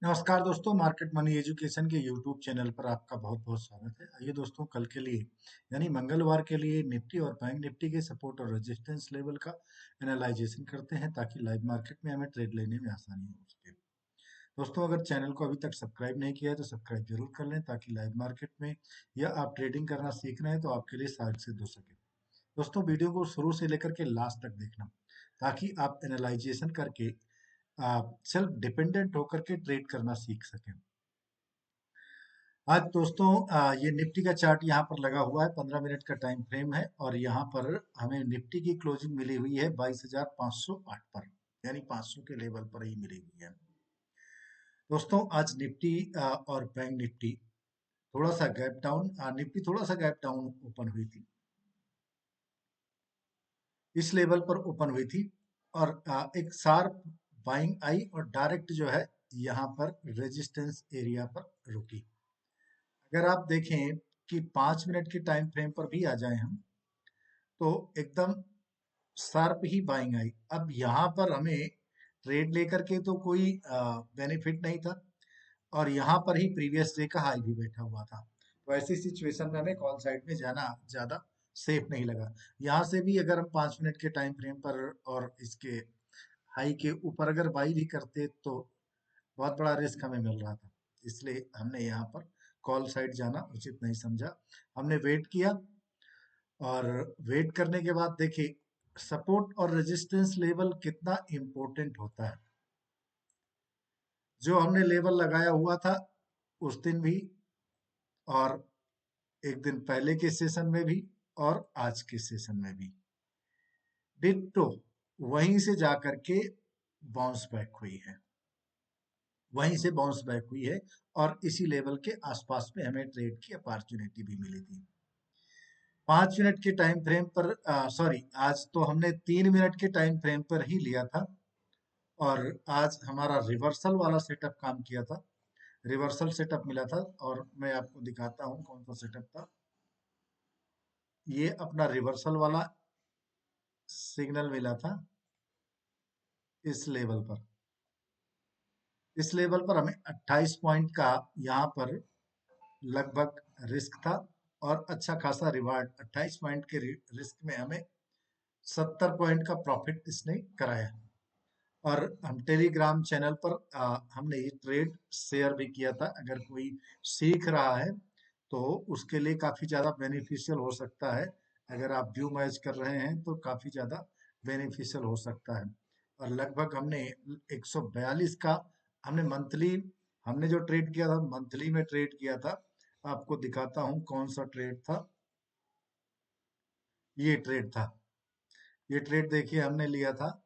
नमस्कार दोस्तों, market money education के यूट्यूब चैनल पर आपका बहुत बहुत स्वागत है। आइए दोस्तों, कल के लिए यानी मंगलवार के लिए निफ्टी और बैंक निफ्टी के सपोर्ट और रेजिस्टेंस लेवल का एनालाइजेशन करते हैं ताकि लाइव मार्केट में हमें ट्रेड लेने में आसानी हो सके। दोस्तों, अगर चैनल को अभी तक सब्सक्राइब नहीं किया है तो सब्सक्राइब जरूर कर लें ताकि लाइव मार्केट में या आप ट्रेडिंग करना सीख रहे हैं तो आपके लिए साबित सिद्ध हो सके। दोस्तों, वीडियो को शुरू से लेकर के लास्ट तक देखना ताकि आप एनालाइजेशन करके आप सेल्फ डिपेंडेंट होकर के ट्रेड करना सीख सकें। आज दोस्तों ये निफ्टी का चार्ट यहाँ पर लगा हुआ है, 15 मिनट का टाइम फ्रेम है और यहाँ पर हमें निफ्टी की क्लोजिंग मिली हुई है 22,508 पर, यानी 500 के लेवल पर ही मिली हुई है। दोस्तों, आज निफ्टी और बैंक निफ्टी थोड़ा सा गैप डाउन, निफ्टी थोड़ा सा गैप डाउन ओपन हुई थी, इस लेवल पर ओपन हुई थी और एक शार्प बाइंग आई और डायरेक्ट जो है यहाँ पर रेजिस्टेंस एरिया पर रुकी। अगर आप देखें कि 5 मिनट के टाइम फ्रेम पर भी आ जाए हम, तो एकदम शार्प ही बाइंग आई। अब यहाँ पर हमें ट्रेड लेकर के तो कोई बेनिफिट नहीं था और यहाँ पर ही प्रीवियस डे का हाई भी बैठा हुआ था, तो ऐसी सिचुएशन में हमें कॉल साइड में जाना ज़्यादा सेफ नहीं लगा। यहाँ से भी अगर हम 5 मिनट के टाइम फ्रेम पर और इसके हाई के ऊपर अगर बाई भी करते तो बहुत बड़ा रिस्क हमें मिल रहा था, इसलिए हमने यहाँ पर कॉल साइड जाना उचित नहीं समझा। हमने वेट किया और वेट करने के बाद देखिए सपोर्ट और रेजिस्टेंस लेवल कितना इंपॉर्टेंट होता है। जो हमने लेवल लगाया हुआ था उस दिन भी और एक दिन पहले के सेशन में भी और आज के सेशन में भी डिट्टो वहीं से जाकर के बाउंस बैक हुई है, वहीं से बाउंस बैक हुई है और इसी लेवल के आसपास में हमें ट्रेड की अपॉर्चुनिटी भी मिली थी। 5 मिनट के टाइम फ्रेम पर सॉरी, आज तो हमने 3 मिनट के टाइम फ्रेम पर ही लिया था और आज हमारा रिवर्सल वाला सेटअप काम किया था, रिवर्सल सेटअप मिला था और मैं आपको दिखाता हूँ कौन सा सेटअप था। ये अपना रिवर्सल वाला सिग्नल मिला था इस लेवल पर, इस लेवल पर हमें 28 पॉइंट का यहाँ पर लगभग रिस्क था और अच्छा खासा रिवार्ड, 28 पॉइंट के रिस्क में हमें 70 पॉइंट का प्रॉफिट इसने कराया। और हम टेलीग्राम चैनल पर हमने ये ट्रेड शेयर भी किया था, अगर कोई सीख रहा है तो उसके लिए काफ़ी ज़्यादा बेनिफिशियल हो सकता है। अगर आप व्यू मैच कर रहे हैं तो काफ़ी ज़्यादा बेनिफिशियल हो सकता है। और लगभग हमने 142 का हमने मंथली, हमने जो ट्रेड किया था मंथली में ट्रेड किया था। आपको दिखाता हूँ कौन सा ट्रेड था। ये ट्रेड था, ये ट्रेड देखिए हमने लिया था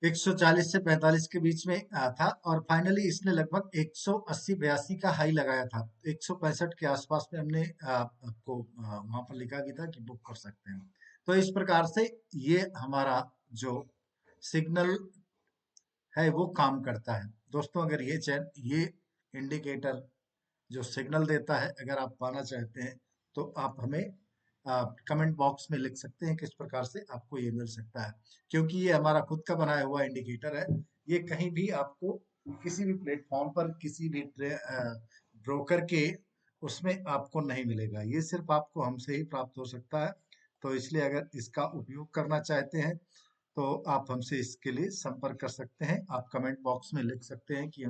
140 से 45 के बीच में था और फाइनली इसने लगभग 180-82 का हाई लगाया था। 165 के आसपास में हमने आपको वहां पर लिखा भी था कि बुक कर सकते हैं। तो इस प्रकार से ये हमारा जो सिग्नल है वो काम करता है। दोस्तों, अगर ये इंडिकेटर जो सिग्नल देता है, अगर आप पाना चाहते हैं तो आप हमें कमेंट बॉक्स में लिख सकते हैं किस प्रकार से आपको ये मिल सकता है, क्योंकि ये हमारा खुद का बनाया हुआ इंडिकेटर है। ये कहीं भी आपको किसी भी प्लेटफॉर्म पर किसी भी ब्रोकर के उसमें आपको नहीं मिलेगा, ये सिर्फ आपको हमसे ही प्राप्त हो सकता है। तो इसलिए अगर इसका उपयोग करना चाहते हैं तो आप हमसे इसके लिए संपर्क कर सकते हैं। आप कमेंट बॉक्स में लिख सकते हैं कि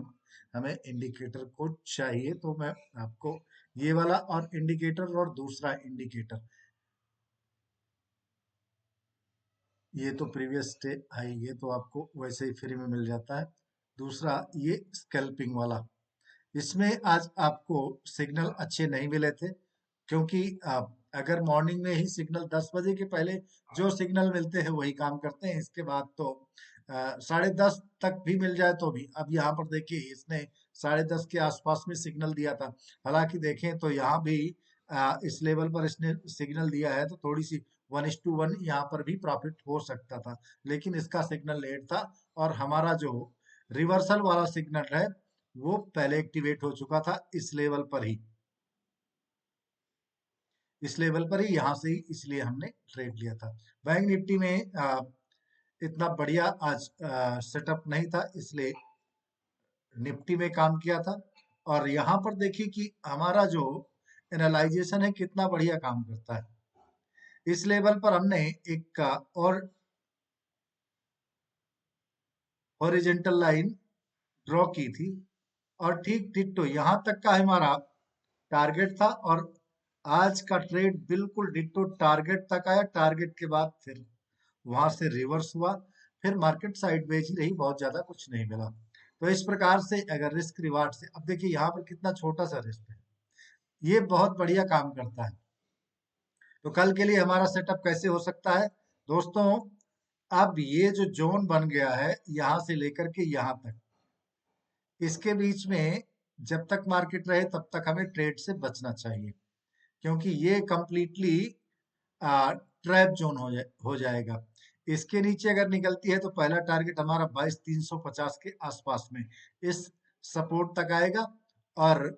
हमें इंडिकेटर कोड चाहिए, तो मैं आपको ये वाला और इंडिकेटर और दूसरा इंडिकेटर, ये तो प्रीवियस डे हाई, ये तो आपको वैसे ही फ्री में मिल जाता है। दूसरा ये स्कैल्पिंग वाला, इसमें आज आपको सिग्नल अच्छे नहीं मिले थे, क्योंकि अगर मॉर्निंग में ही सिग्नल 10 बजे के पहले जो सिग्नल मिलते हैं वही काम करते हैं, इसके बाद तो 10:30 तक भी मिल जाए तो भी। अब यहाँ पर देखिए इसने 10:30 के आसपास में सिग्नल दिया था, हालांकि देखें तो यहाँ भी इस लेवल पर इसने सिग्नल दिया है तो थोड़ी सी 1:1 यहाँ पर भी प्रॉफिट हो सकता था, लेकिन इसका सिग्नल लेट था और हमारा जो रिवर्सल वाला सिग्नल है वो पहले एक्टिवेट हो चुका था इस लेवल पर ही। इस लेवल पर ही, यहाँ से ही, इसलिए हमने ट्रेड लिया था। बैंक निफ्टी में इतना बढ़िया आज सेटअप नहीं था, इसलिए निफ्टी में काम किया था। और यहाँ पर देखिए कि हमारा जो एनालाइजेशन है कितना बढ़िया काम करता है। इस लेवल पर हमने एक और हॉरिजेंटल लाइन ड्रॉ की थी, और ठीक डिट्टो यहाँ तक का हमारा टारगेट था, और आज का ट्रेड बिल्कुल डिट्टो टारगेट तक आया। टारगेट के बाद फिर वहां से रिवर्स हुआ, फिर मार्केट साइडवेज ही रही, बहुत ज्यादा कुछ नहीं मिला। तो इस प्रकार से अगर रिस्क रिवार्ड से, अब देखिए यहाँ पर कितना छोटा सा रिस्क है, ये बहुत बढ़िया काम करता है। तो कल के लिए हमारा सेटअप कैसे हो सकता है दोस्तों? अब ये जो जोन बन गया है यहाँ से लेकर के यहाँ तक, इसके बीच में जब तक मार्केट रहे तब तक हमें ट्रेड से बचना चाहिए, क्योंकि ये कंप्लीटली ट्रैप जोन हो जाएगा। इसके नीचे अगर निकलती है तो पहला टारगेट हमारा 22,350 के आसपास में इस सपोर्ट तक आएगा। और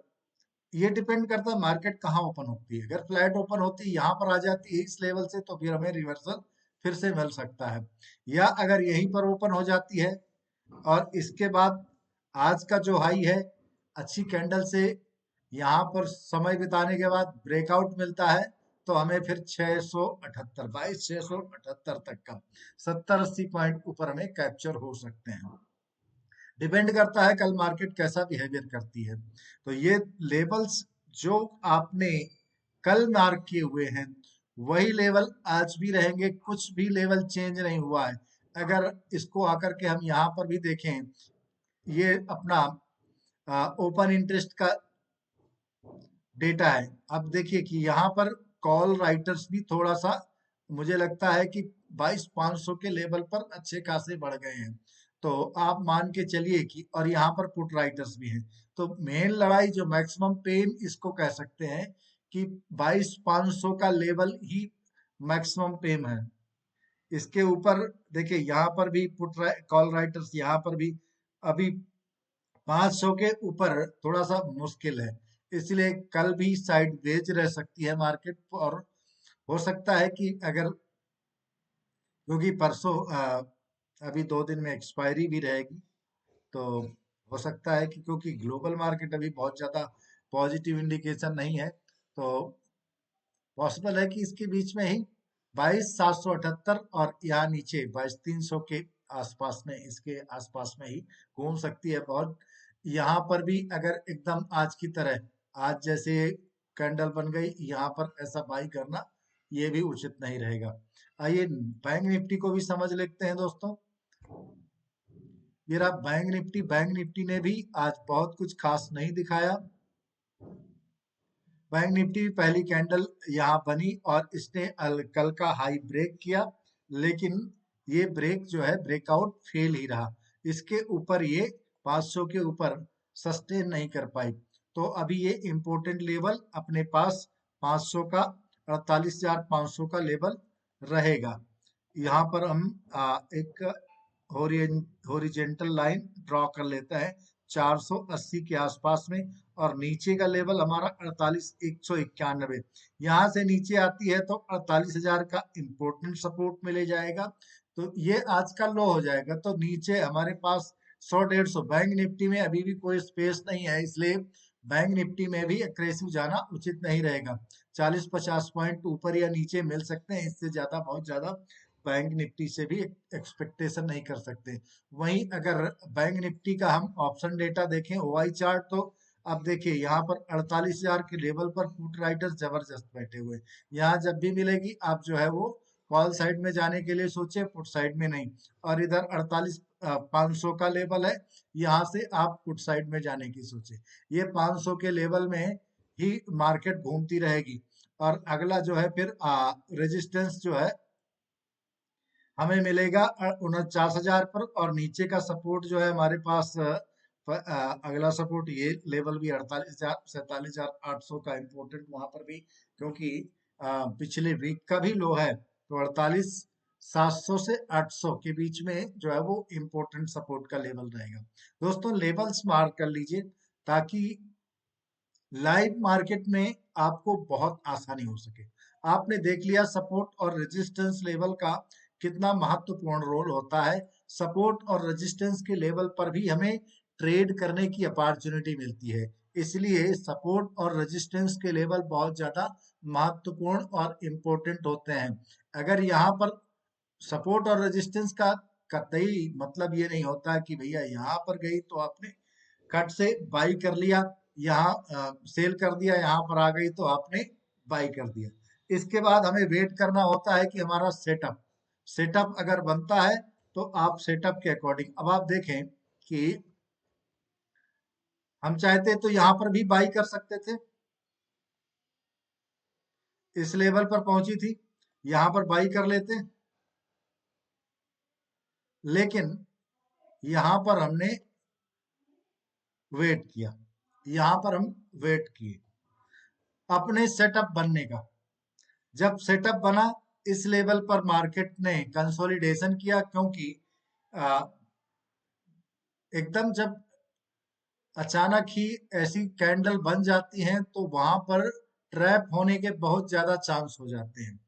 ये डिपेंड करता है मार्केट कहाँ ओपन होती है। अगर फ्लैट ओपन होती है, यहाँ पर आ जाती है इस लेवल से, तो फिर हमें रिवर्सल फिर से मिल सकता है। या अगर यहीं पर ओपन हो जाती है और इसके बाद आज का जो हाई है, अच्छी कैंडल से यहाँ पर समय बिताने के बाद ब्रेकआउट मिलता है, तो हमें फिर 678, 22,678 तक का 70-80 पॉइंट ऊपर हमें कैप्चर हो सकते हैं। डिपेंड करता है कल मार्केट कैसा बिहेवियर करती है। तो ये लेवल्स जो आपने कल मार्क किए हुए हैं, वही लेवल आज भी रहेंगे, कुछ भी लेवल चेंज नहीं हुआ है। अगर इसको आकर के हम यहाँ पर भी देखें, ये अपना ओपन इंटरेस्ट का डेटा है। अब देखिए कि यहाँ पर कॉल राइटर्स भी थोड़ा सा, मुझे लगता है कि 22,500 के लेवल पर अच्छे खासे बढ़ गए हैं। तो आप मान के चलिए कि, और यहाँ पर पुट राइटर्स भी हैं। तो मेन लड़ाई जो मैक्सिमम पेन इसको कह सकते हैं कि 22,500 का लेवल ही मैक्सिमम पेन है। इसके ऊपर देखिए यहाँ पर भी कॉल राइटर्स, यहाँ पर भी अभी 500 के ऊपर थोड़ा सा मुश्किल है। इसलिए कल भी साइड वेज रह सकती है मार्केट, और हो सकता है कि अगर, क्योंकि परसों अभी 2 दिन में एक्सपायरी भी रहेगी, तो हो सकता है कि, क्योंकि ग्लोबल मार्केट अभी बहुत ज्यादा पॉजिटिव इंडिकेशन नहीं है, तो पॉसिबल है कि इसके बीच में ही 22,778 और यहाँ नीचे 22,300 के आसपास में, इसके आसपास में ही घूम सकती है बहुत। यहाँ पर भी अगर एकदम आज की तरह, आज जैसे कैंडल बन गई, यहाँ पर ऐसा बाई करना ये भी उचित नहीं रहेगा। आइए बैंक निफ्टी को भी समझ लेते हैं दोस्तों। ये रहा बैंक निफ्टी। बैंक निफ्टी ने भी आज बहुत कुछ खास नहीं दिखाया। बैंक निफ्टी की पहली कैंडल यहाँ बनी और इसने कल का हाई ब्रेक किया, लेकिन ये ब्रेक जो है ब्रेकआउट फेल ही रहा। इसके ऊपर ये 500 के ऊपर सस्टेन नहीं कर पाई। तो अभी ये इम्पोर्टेंट लेवल अपने पास 500 का, 48,500 का लेवल रहेगा। यहाँ पर हम एक हॉरिजेंटल लाइन ड्रॉ कर लेते हैं 480 के आसपास में, और नीचे का लेवल हमारा 48,191। यहाँ से नीचे आती है तो 48,000 का इंपॉर्टेंट सपोर्ट मिले जाएगा, तो ये आज का लो हो जाएगा। तो नीचे हमारे पास 100-150, बैंक निफ्टी में अभी भी कोई स्पेस नहीं है, इसलिए बैंक निफ्टी में भी अग्रेसिव जाना उचित नहीं रहेगा। 40-50 पॉइंट ऊपर या नीचे मिल सकते हैं, इससे ज्यादा बहुत ज्यादा बैंक निफ्टी से भी एक्सपेक्टेशन नहीं कर सकते। वहीं अगर बैंक निफ्टी का हम ऑप्शन डेटा देखें, ओआई चार्ट, तो अब देखिए यहाँ पर 48,000 के लेवल पर पुट राइटर्स जबरदस्त बैठे हुए। यहाँ जब भी मिलेगी आप जो है वो कॉल साइड में जाने के लिए सोचे, पुट साइड में नहीं। और इधर 48,500 का लेवल है, यहाँ से आप पुट साइड में जाने की सोचे। ये 500 के लेवल में ही मार्केट घूमती रहेगी। और अगला जो है फिर रेजिस्टेंस जो है हमें मिलेगा 49,000 पर, और नीचे का सपोर्ट जो है हमारे पास अगला सपोर्ट ये लेवल भी 48,000, 47,800 का इम्पोर्टेंट वहां पर भी, क्योंकि पिछले वीक का भी लो है। तो 48,700 से 800 के बीच में जो है वो इम्पोर्टेंट सपोर्ट का लेवल रहेगा। दोस्तों लेवल्स मार्क कर लीजिए, ताकि लाइव मार्केट में आपको बहुत आसानी हो सके। आपने देख लिया सपोर्ट और रेजिस्टेंस लेवल का कितना महत्वपूर्ण रोल होता है। सपोर्ट और रेजिस्टेंस के लेवल पर भी हमें ट्रेड करने की अपॉर्चुनिटी मिलती है। इसलिए सपोर्ट और रेजिस्टेंस के लेवल बहुत ज्यादा महत्वपूर्ण और इम्पोर्टेंट होते हैं। अगर यहाँ पर सपोर्ट और रेजिस्टेंस का कतई मतलब ये नहीं होता कि भैया यहाँ पर गई तो आपने कट से बाई कर लिया, यहाँ सेल कर दिया, यहाँ पर आ गई तो आपने बाई कर दिया। इसके बाद हमें वेट करना होता है कि हमारा सेटअप सेटअप अगर बनता है तो आप सेटअप के अकॉर्डिंग, अब आप देखें कि हम चाहते तो यहाँ पर भी बाई कर सकते थे, इस लेवल पर पहुंची थी, यहाँ पर बाई कर लेते, लेकिन यहाँ पर हमने वेट किया, यहाँ पर हम वेट किए अपने सेटअप बनने का। जब सेटअप बना, इस लेवल पर मार्केट ने कंसोलिडेशन किया, क्योंकि आ, एकदम जब अचानक ही ऐसी कैंडल बन जाती हैं तो वहां पर ट्रैप होने के बहुत ज्यादा चांस हो जाते हैं।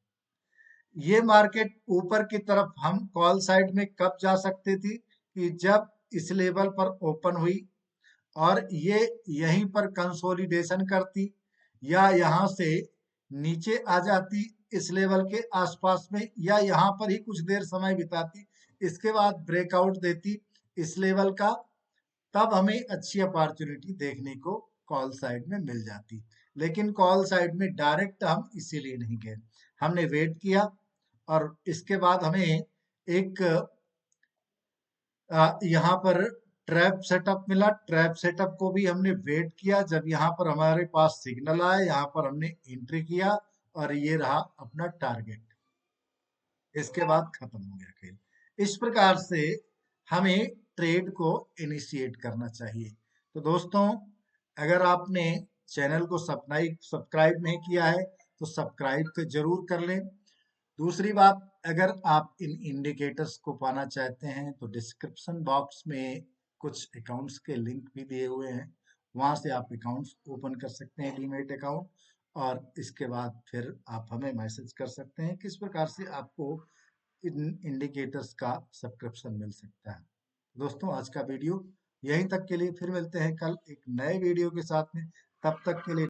ये मार्केट ऊपर की तरफ हम कॉल साइड में कब जा सकती थी कि जब इस लेवल पर ओपन हुई और ये यहीं पर कंसोलिडेशन करती या यहाँ से नीचे आ जाती इस लेवल के आसपास में, या यहाँ पर ही कुछ देर समय बिताती, इसके बाद ब्रेकआउट देती इस लेवल का, तब हमें अच्छी अपॉर्चुनिटी देखने को कॉल साइड में मिल जाती। लेकिन कॉल साइड में डायरेक्ट हम इसीलिए नहीं गए, हमने वेट किया और इसके बाद हमें एक यहाँ पर ट्रैप सेटअप मिला। ट्रैप सेटअप को भी हमने वेट किया, जब यहाँ पर हमारे पास सिग्नल आया यहाँ पर हमने एंट्री किया और ये रहा अपना टारगेट। इसके बाद खत्म हो गया खेल। इस प्रकार से हमें ट्रेड को इनिशिएट करना चाहिए। तो दोस्तों, अगर आपने चैनल को सब्सक्राइब नहीं किया है तो सब्सक्राइब तो जरूर कर लें। दूसरी बात, अगर आप इन इंडिकेटर्स को पाना चाहते हैं तो डिस्क्रिप्शन बॉक्स में कुछ अकाउंट्स के लिंक भी दिए हुए हैं, वहां से आप अकाउंट्स ओपन कर सकते हैं, डीमैट अकाउंट, और इसके बाद फिर आप हमें मैसेज कर सकते हैं किस प्रकार से आपको इन इंडिकेटर्स का सब्सक्रिप्शन मिल सकता है। दोस्तों, आज का वीडियो यहीं तक के लिए, फिर मिलते हैं कल एक नए वीडियो के साथ में। तब तक के लिए